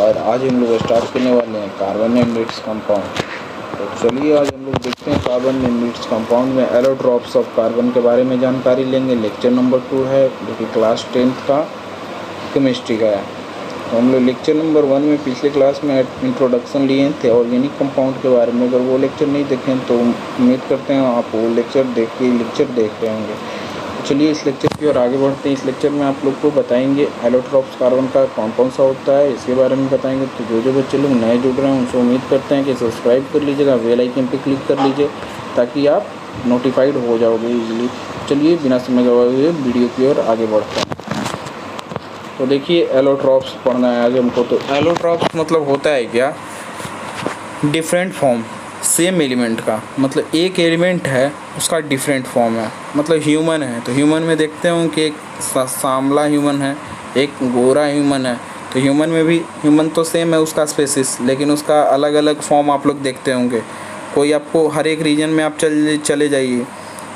और आज हम लोग स्टार्ट करने वाले हैं कार्बन एंड इट्स कंपाउंड। तो चलिए आज हम लोग देखते हैं कार्बन एंड इट्स कंपाउंड में एलोट्रॉप्स ऑफ कार्बन के बारे में जानकारी लेंगे। लेक्चर नंबर 2 है जो कि क्लास 10th का केमिस्ट्री का है। तो हम लोग लेक्चर नंबर 1 में पिछले क्लास में इंट्रोडक्शन लिए थे ऑर्गेनिक कंपाउंड के बारे में। अगर वो लेक्चर नहीं देखें तो उम्मीद करते हैं आप वो लेक्चर देख रहे होंगे। चलिए इस लेक्चर की ओर आगे बढ़ते हैं। इस लेक्चर में आप लोग को बताएंगे एलोट्रॉप्स कार्बन का कौन सा होता है, इसके बारे में बताएंगे। तो जो बच्चे लोग नए जुड़ रहे हैं उनसे उम्मीद करते हैं कि सब्सक्राइब कर लीजिएगा, बेल आइकन पे क्लिक कर लीजिए ताकि आप नोटिफाइड हो जाओगे इजीली। चलिए बिना समय गवाए हुए वीडियो की ओर आगे बढ़ते हैं। तो देखिए एलोट्रॉप्स पढ़ना है आज हमको। तो एलोट्रॉप्स मतलब होता है क्या, डिफरेंट फॉर्म सेम एलिमेंट का, मतलब एक एलिमेंट है उसका डिफरेंट फॉर्म है। मतलब ह्यूमन है तो ह्यूमन में देखते हो कि एक सांवला ह्यूमन है, एक गोरा ह्यूमन है। तो ह्यूमन में भी ह्यूमन तो सेम है उसका स्पेसिस, लेकिन उसका अलग अलग फॉर्म आप लोग देखते होंगे। कोई आपको हर एक रीजन में आप चले जाइए,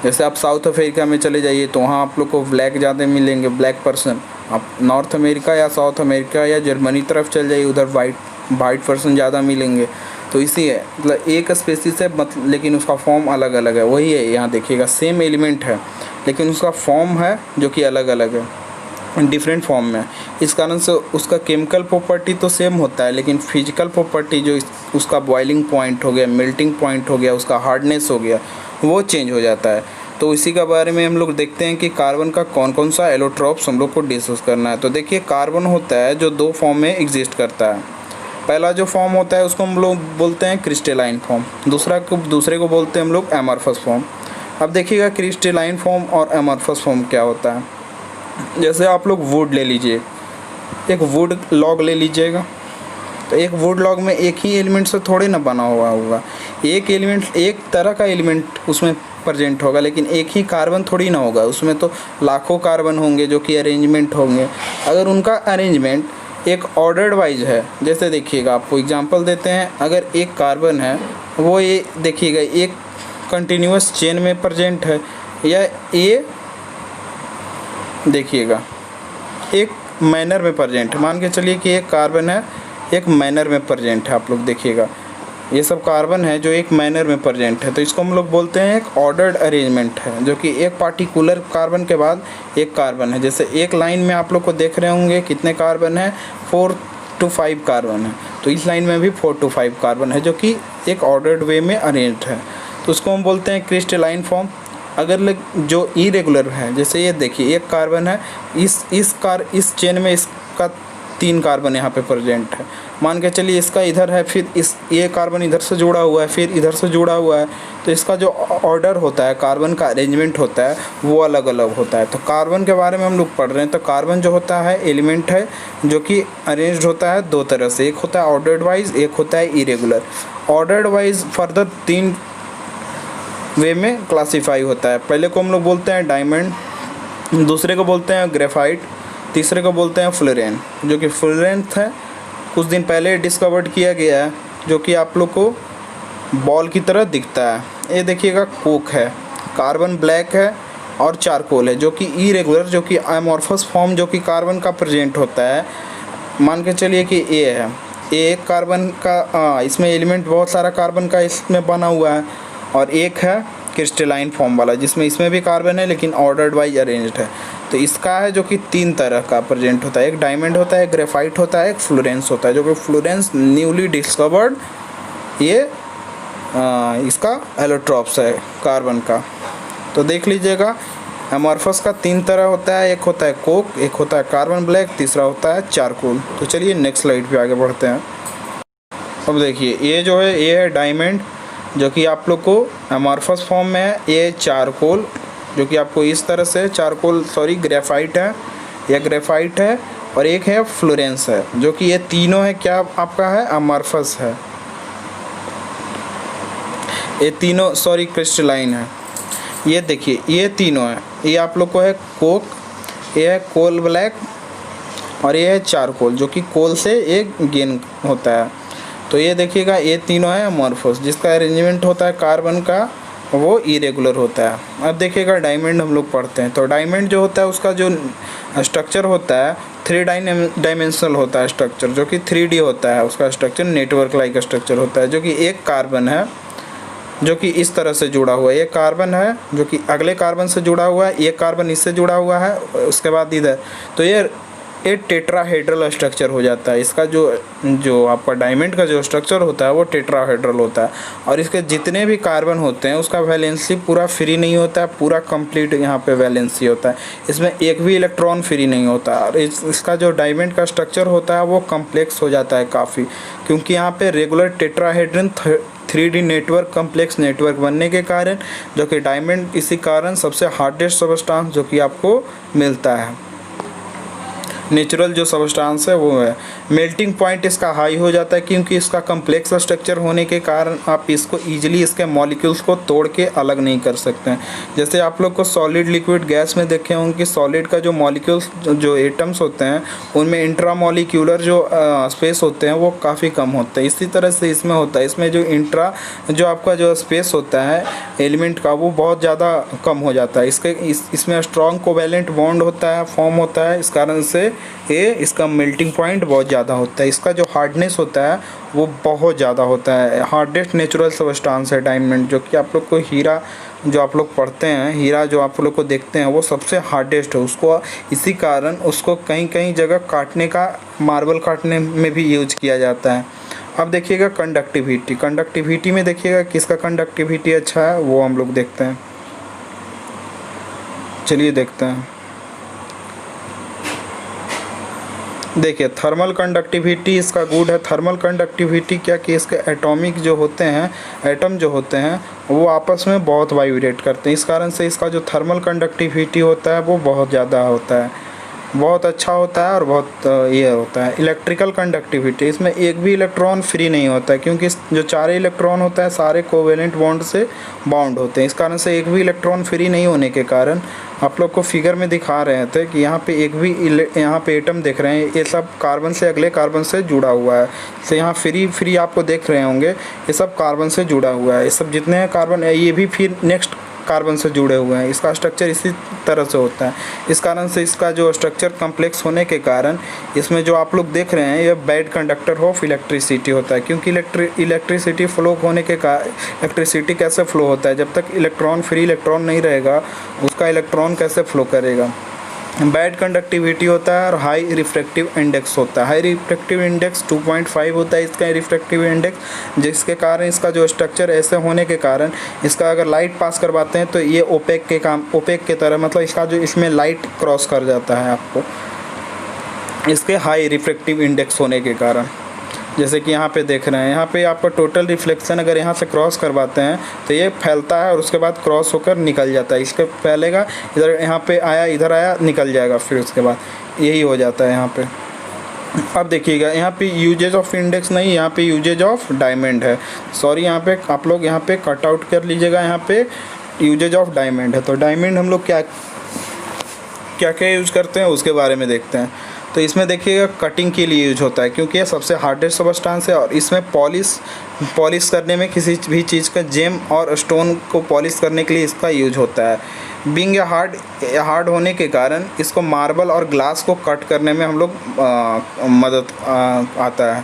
जैसे आप साउथ अफ्रीका में चले जाइए तो वहाँ आप लोग को ब्लैक ज़्यादा मिलेंगे, ब्लैक पर्सन। आप नॉर्थ अमेरिका या साउथ अमेरिका या जर्मनी तरफ चल जाइए, उधर वाइट पर्सन ज़्यादा मिलेंगे। तो इसी है, मतलब एक स्पेसिस है मतलब, लेकिन उसका फॉर्म अलग अलग है। वही है यहाँ देखिएगा, सेम एलिमेंट है लेकिन उसका फॉर्म है जो कि अलग अलग है, डिफरेंट फॉर्म में। इस कारण से उसका केमिकल प्रॉपर्टी तो सेम होता है, लेकिन फिजिकल प्रॉपर्टी जो उसका बॉइलिंग पॉइंट हो गया, मेल्टिंग पॉइंट हो गया, उसका हार्डनेस हो गया, वो चेंज हो जाता है। तो इसी के बारे में हम लोग देखते हैं कि कार्बन का कौन सा एलोट्रॉप्स हम लोग को डिस्कस करना है। तो देखिए कार्बन होता है जो दो फॉर्म में एग्जिस्ट करता है। पहला जो फॉर्म होता है उसको हम लोग बोलते हैं क्रिस्टलाइन फॉर्म, दूसरे को बोलते हैं हम लोग एमॉर्फस फॉर्म। अब देखिएगा क्रिस्टलाइन फॉर्म और एमॉर्फस फॉर्म क्या होता है। जैसे आप लोग वुड ले लीजिए, एक वुड लॉग ले लीजिएगा, तो एक वुड लॉग में एक ही एलिमेंट से थोड़े ना बना हुआ होगा। एक एलिमेंट, एक तरह का एलिमेंट उसमें प्रेजेंट होगा, लेकिन एक ही कार्बन थोड़ी ना होगा। उसमें तो लाखों कार्बन होंगे जो कि अरेंजमेंट होंगे। अगर उनका अरेंजमेंट एक ऑर्डर्ड वाइज है, जैसे देखिएगा आपको एग्जांपल देते हैं। अगर एक कार्बन है वो ये देखिएगा एक कंटिन्यूअस चेन में प्रेजेंट है, या ये देखिएगा एक मैनर में प्रेजेंट है। मान के चलिए कि एक कार्बन है एक मैनर में प्रेजेंट है। आप लोग देखिएगा ये सब कार्बन है जो एक मैनर में प्रेजेंट है, तो इसको हम लोग बोलते हैं एक ऑर्डर्ड अरेंजमेंट है, जो कि एक पार्टिकुलर कार्बन के बाद एक कार्बन है। जैसे एक लाइन में आप लोग को देख रहे होंगे कितने कार्बन है, 4 to 5 कार्बन है। तो इस लाइन में भी 4 to 5 कार्बन है जो कि एक ऑर्डर्ड वे में अरेंज्ड है। तो उसको हम बोलते हैं क्रिस्टलाइन फॉर्म। अगर जो इरेगुलर है, जैसे ये देखिए एक कार्बन है, इस चेन में इसका 3 कार्बन यहाँ पे प्रेजेंट है। मान के चलिए इसका इधर है, फिर ये कार्बन इधर से जुड़ा हुआ है, फिर इधर से जुड़ा हुआ है। तो इसका जो ऑर्डर होता है, कार्बन का अरेंजमेंट होता है, वो अलग अलग होता है। तो कार्बन के बारे में हम लोग पढ़ रहे हैं। तो कार्बन जो होता है एलिमेंट है जो कि अरेंज्ड होता है दो तरह से, एक होता है ऑर्डर्ड वाइज, एक होता है इरेगुलर। ऑर्डर्ड वाइज फर्दर 3 वे में क्लासीफाई होता है। पहले को हम लोग बोलते हैं डायमंड, दूसरे को बोलते हैं ग्रेफाइट, तीसरे को बोलते हैं फ्लोरेन। जो कि फ्लोरेन है कुछ दिन पहले डिस्कवर्ड किया गया है, जो कि आप लोग को बॉल की तरह दिखता है। ये देखिएगा कोक है, कार्बन ब्लैक है और चारकोल है जो कि इरेगुलर, जो कि एमॉर्फस फॉर्म जो कि कार्बन का प्रेजेंट होता है। मान के चलिए कि ए है, एक कार्बन का इसमें एलिमेंट बहुत सारा कार्बन का इसमें बना हुआ है, और एक है क्रिस्टलाइन फॉर्म वाला जिसमें इसमें भी कार्बन है लेकिन ऑर्डर्ड वाइज अरेंज्ड है। तो इसका है जो कि 3 तरह का प्रेजेंट होता है, एक डायमंड होता है, एक ग्रेफाइट होता है, एक फ्लोरेंस होता है। जो कि फ्लोरेंस न्यूली डिस्कवर्ड ये इसका एलोट्रॉप्स है कार्बन का। तो देख लीजिएगा एमॉर्फस का 3 तरह होता है, एक होता है कोक, एक होता है कार्बन ब्लैक, तीसरा होता है चारकोल। तो चलिए नेक्स्ट स्लाइड पे आगे बढ़ते हैं। अब देखिए ये जो है ये है डायमंड जो कि आप लोग को एमॉर्फस फॉर्म में है। ये चारकोल जो कि आपको इस तरह से ग्रेफाइट है, या ग्रेफाइट है, और एक है फ्लोरेंस है जो कि ये तीनों है क्या आपका है एमॉर्फस है। ये तीनों क्रिस्टलाइन है। ये देखिए ये तीनों है, ये आप लोग को है कोक, ये है कोल ब्लैक, और ये है चारकोल जो कि कोल से एक गेन होता है। तो ये देखिएगा ये तीनों है एमॉर्फस, जिसका अरेंजमेंट होता है कार्बन का वो इरेगुलर होता है। अब देखिएगा डायमंड हम लोग पढ़ते हैं। तो डायमंड जो होता है उसका जो स्ट्रक्चर होता है 3 डायमेंशनल होता है स्ट्रक्चर, जो कि 3D होता है उसका स्ट्रक्चर, नेटवर्क लाइक स्ट्रक्चर होता है, जो कि एक कार्बन है जो कि इस तरह से जुड़ा हुआ है, ये कार्बन है जो कि अगले कार्बन से जुड़ा हुआ है, ये कार्बन इससे जुड़ा हुआ है, उसके बाद इधर, तो ये टेट्राहेड्रल स्ट्रक्चर हो जाता है। इसका जो आपका डायमंड का जो स्ट्रक्चर होता है वो टेट्राहेड्रल होता है, और इसके जितने भी कार्बन होते हैं उसका वैलेंसी पूरा फ्री नहीं होता है, पूरा कंप्लीट यहाँ पे वैलेंसी होता है, इसमें एक भी इलेक्ट्रॉन फ्री नहीं होता। और इसका जो डायमंड का स्ट्रक्चर होता है वो कम्प्लेक्स हो जाता है काफ़ी, क्योंकि यहाँ पे regular tetrahedron 3D network complex network बनने के कारण, जो कि डायमंड इसी कारण सबसे हार्डेस्ट सबस्टांस जो कि आपको मिलता है, नेचुरल जो सबस्टांस है वो है। मेल्टिंग पॉइंट इसका हाई हो जाता है, क्योंकि इसका कम्प्लेक्स स्ट्रक्चर होने के कारण आप इसको ईजिली इसके मॉलिक्यूल्स को तोड़ के अलग नहीं कर सकते हैं। जैसे आप लोग को सॉलिड लिक्विड गैस में देखे होंगे कि सॉलिड का जो मॉलिक्यूल्स जो एटम्स होते हैं उनमें इंट्रामॉलिक्यूलर जो स्पेस होते हैं वो काफ़ी कम होते हैं, इसी तरह से इसमें होता है। इसमें जो आपका जो स्पेस होता है एलिमेंट का वो बहुत ज़्यादा कम हो जाता है। इसमें स्ट्रॉन्ग कोवैलेंट बॉन्ड होता है, फॉर्म होता है, इस कारण से इसका मेल्टिंग पॉइंट बहुत ज़्यादा होता है। इसका जो हार्डनेस होता है वो बहुत ज़्यादा होता है, हार्डेस्ट नेचुरल सबस्टांस है डायमंड, जो कि आप लोग को हीरा जो आप लोग पढ़ते हैं, हीरा जो आप लोग को देखते हैं वो सबसे हार्डेस्ट है। उसको इसी कारण उसको कहीं कहीं जगह काटने का, मार्बल काटने में भी यूज किया जाता है। अब देखिएगा कंडक्टिविटी में देखिएगा किसका कंडक्टिविटी अच्छा है वो हम लोग देखते हैं। चलिए देखते हैं। देखिए थर्मल कंडक्टिविटी इसका गुड है। थर्मल कंडक्टिविटी क्या कि इसके एटॉमिक जो होते हैं, एटम जो होते हैं वो आपस में बहुत वाइब्रेट करते हैं, इस कारण से इसका जो थर्मल कंडक्टिविटी होता है वो बहुत ज़्यादा होता है, बहुत अच्छा होता है और बहुत ये होता है। इलेक्ट्रिकल कंडक्टिविटी, इसमें एक भी इलेक्ट्रॉन फ्री नहीं होता है, क्योंकि जो चारे इलेक्ट्रॉन होता है सारे कोवेलेंट बॉन्ड से बाउंड होते हैं, इस कारण से एक भी इलेक्ट्रॉन फ्री नहीं होने के कारण आप लोग को फिगर में दिखा रहे थे कि यहाँ पे एक भी यहाँ पे एटम देख रहे हैं, ये सब कार्बन से अगले कार्बन से जुड़ा हुआ है। तो यहाँ फ्री आपको देख रहे होंगे, ये सब कार्बन से जुड़ा हुआ है, ये सब जितने हैं कार्बन ये भी फिर नेक्स्ट कार्बन से जुड़े हुए हैं। इसका स्ट्रक्चर इसी तरह से होता है, इस कारण से इसका जो स्ट्रक्चर कम्प्लेक्स होने के कारण इसमें जो आप लोग देख रहे हैं ये बैड कंडक्टर ऑफ इलेक्ट्रिसिटी होता है, क्योंकि इलेक्ट्रिसिटी फ्लो होने के कारण, इलेक्ट्रिसिटी कैसे फ्लो होता है, जब तक इलेक्ट्रॉन फ्री इलेक्ट्रॉन नहीं रहेगा उसका इलेक्ट्रॉन कैसे फ्लो करेगा। बैड कंडक्टिविटी होता है और हाई रिफ्रैक्टिव इंडेक्स होता है। हाई रिफ्रैक्टिव इंडेक्स 2.5 होता है इसका रिफ्रैक्टिव इंडेक्स, जिसके कारण इसका जो स्ट्रक्चर ऐसे होने के कारण इसका अगर लाइट पास करवाते हैं तो ये ओपेक के तरह, मतलब इसका जो इसमें लाइट क्रॉस कर जाता है आपको, इसके हाई रिफ्रैक्टिव इंडेक्स होने के कारण। जैसे कि यहाँ पे देख रहे हैं, यहाँ पे आपका टोटल रिफ्लेक्शन अगर यहाँ से क्रॉस करवाते हैं तो ये फैलता है और उसके बाद क्रॉस होकर निकल जाता है, इसके फैलेगा इधर, यहाँ पे आया इधर आया निकल जाएगा, फिर उसके बाद यही हो जाता है यहाँ पे। अब देखिएगा यहाँ पे यूजेज ऑफ इंडेक्स नहीं, यहाँ पे यूजेज ऑफ डायमंड है, सॉरी यहाँ पे आप लोग यहाँ पे कट आउट कर लीजिएगा, यहाँ पे यूजेज ऑफ डायमंड है। तो डायमंड हम लोग क्या क्या यूज़ करते हैं उसके बारे में देखते हैं। तो इसमें देखिएगा कटिंग के लिए यूज होता है, क्योंकि ये सबसे हार्डेस्ट सबस्टांस है और इसमें पॉलिश करने में किसी भी चीज़ का जेम और स्टोन को पॉलिश करने के लिए इसका यूज होता है। बीइंग हार्ड होने के कारण इसको मार्बल और ग्लास को कट करने में हम लोग मदद आता है।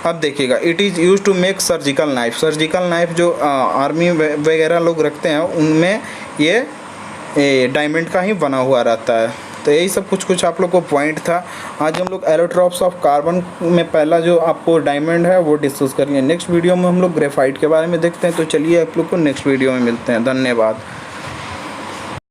अब देखिएगा it is use to make surgical knife जो आर्मी वगैरह लोग रखते हैं उनमें ये डायमंड का ही बना हुआ रहता है। तो यही सब कुछ आप लोग को पॉइंट था। आज हम लोग एलोट्रॉप्स ऑफ कार्बन में पहला जो आपको डायमंड है वो डिस्कस करेंगे। नेक्स्ट वीडियो में हम लोग ग्रेफाइट के बारे में देखते हैं। तो चलिए आप लोग को नेक्स्ट वीडियो में मिलते हैं। धन्यवाद।